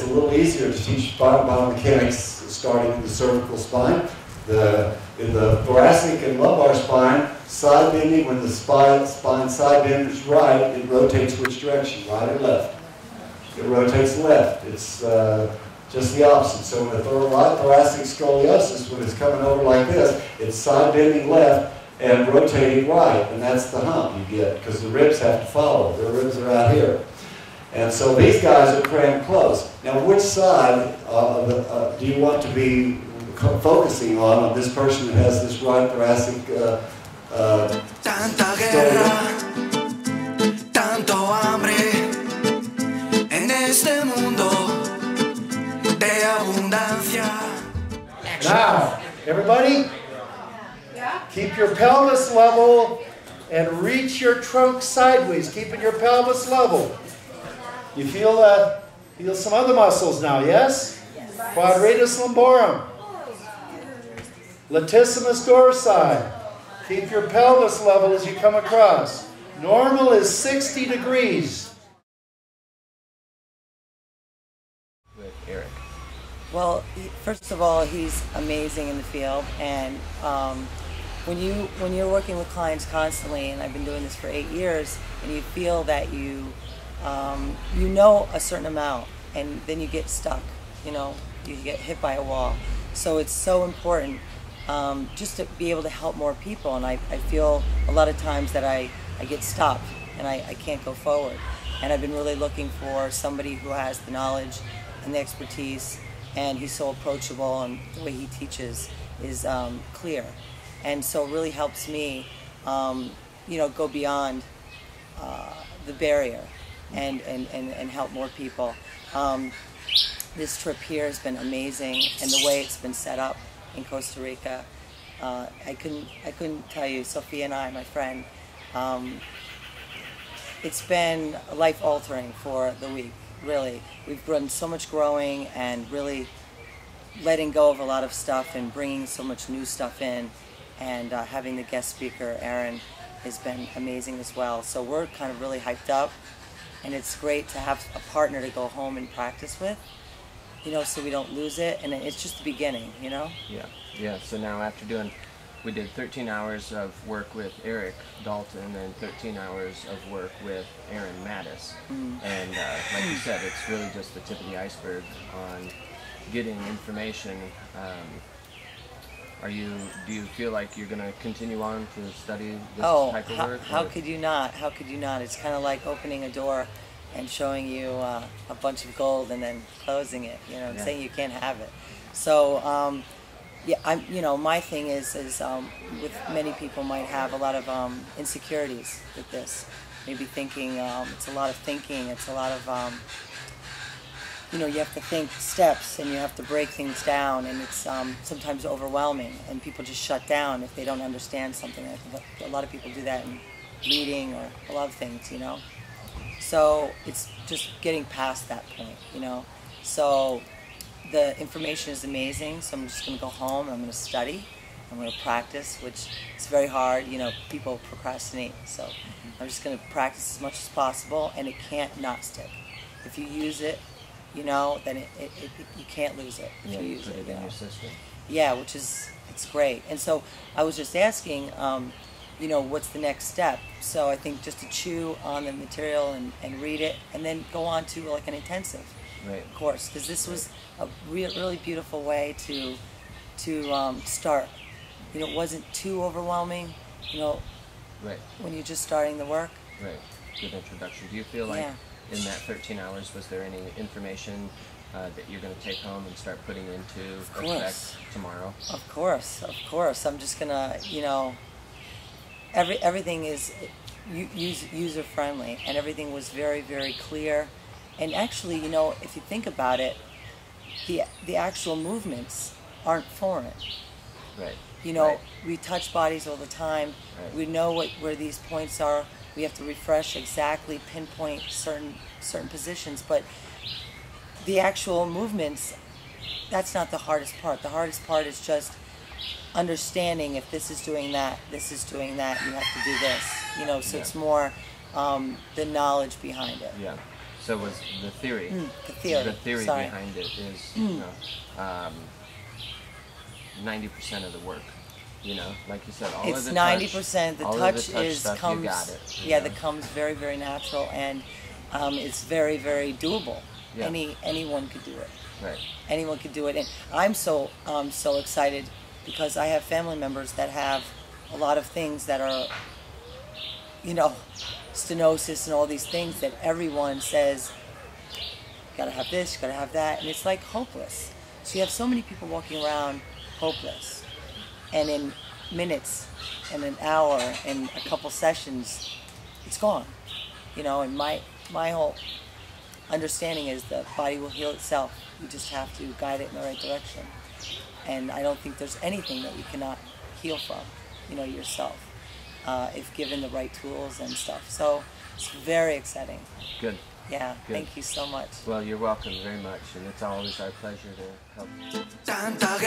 a little easier to teach biomechanics starting in the cervical spine. In the thoracic and lumbar spine, side bending, when the spine side bend is right, it rotates which direction, right or left? It rotates left. It's just the opposite. So in the thoracic scoliosis, when it's coming over like this, it's side bending left and rotating right, and that's the hump you get, because the ribs have to follow. The ribs are out here. And so these guys are crammed close. Now, which side do you want to be focusing on this person who has this right thoracic Tanta guerra, tanto hambre en este mundo de abundancia. Now, everybody, keep your pelvis level and reach your trunk sideways, keeping your pelvis level. You feel some other muscles now, yes? Quadratus lumborum. Latissimus dorsi. Keep your pelvis level as you come across. Normal is 60 degrees. With Erik. Well, first of all, he's amazing in the field, and when you're working with clients constantly, and I've been doing this for 8 years, and you feel that you know a certain amount, and then you get stuck, you get hit by a wall. So it's so important just to be able to help more people, and I feel a lot of times that I get stopped and I can't go forward. And I've been really looking for somebody who has the knowledge and the expertise, and he's so approachable, and the way he teaches is clear. And so it really helps me, go beyond the barrier and help more people. This trip here has been amazing, and the way it's been set up in Costa Rica, I couldn't tell you. Sophia and I, my friend, it's been life-altering for the week. Really, we've done so much growing and really letting go of a lot of stuff and bringing so much new stuff in, and having the guest speaker Aaron has been amazing as well. So we're kind of really hyped up, and it's great to have a partner to go home and practice with, so we don't lose it, and it's just the beginning, Yeah. So now after we did 13 hours of work with Erik, Dalton, and 13 hours of work with Aaron Mattis. And like you said, it's really just the tip of the iceberg on getting information. Do you feel like you're going to continue on to study this type of work? How could you not? How could you not? It's kind of like opening a door and showing you a bunch of gold and then closing it, and saying you can't have it. So, my thing is with many people might have a lot of insecurities with this. Maybe thinking, it's a lot of thinking, it's a lot of, you have to think steps, and you have to break things down, and it's sometimes overwhelming, and people just shut down if they don't understand something. I think a lot of people do that in reading or a lot of things, So it's just getting past that point, So the information is amazing, so I'm just going to go home, I'm going to study, I'm going to practice, which is very hard. People procrastinate, so I'm just going to practice as much as possible, and it can't not stick. If you use it, then you can't lose it if you use it. In your system. Yeah, it's great. And so I was just asking, what's the next step? So I think just to chew on the material and read it, and then go on to like an intensive course, because this was a really beautiful way to start. It wasn't too overwhelming, when you're just starting the work. Right. Good introduction. Do you feel like in that 13 hours, was there any information that you're going to take home and start putting into effect tomorrow? Of course. I'm just going to, everything is user-friendly, and everything was very, very clear. And actually, if you think about it, the actual movements aren't foreign. Right. We touch bodies all the time. Right. We know where these points are. We have to refresh exactly, pinpoint certain positions. But the actual movements, that's not the hardest part. The hardest part is just understanding if this is doing that, this is doing that, you have to do this. So it's more the knowledge behind it. Yeah. So was the theory. The theory behind it is, you know, 90% of the work. You know, like you said, all it's of the 90%. The touch stuff, comes. you got it, Yeah, know? that comes very, very natural, and it's very, very doable. Yeah. Anyone could do it. Right. Anyone could do it, and I'm so excited because I have family members that have a lot of things that are, you know, stenosis and all these things that everyone says, you gotta have this, you gotta have that, and it's like hopeless. So you have so many people walking around hopeless, and in minutes, and an hour, and a couple sessions, it's gone. You know, and my whole understanding is the body will heal itself. You just have to guide it in the right direction. And I don't think there's anything that you cannot heal from, you know, yourself, if given the right tools and stuff. So it's very exciting. Good. Yeah, Good. Thank you so much. Well, you're welcome very much, and it's always our pleasure to help. Tanta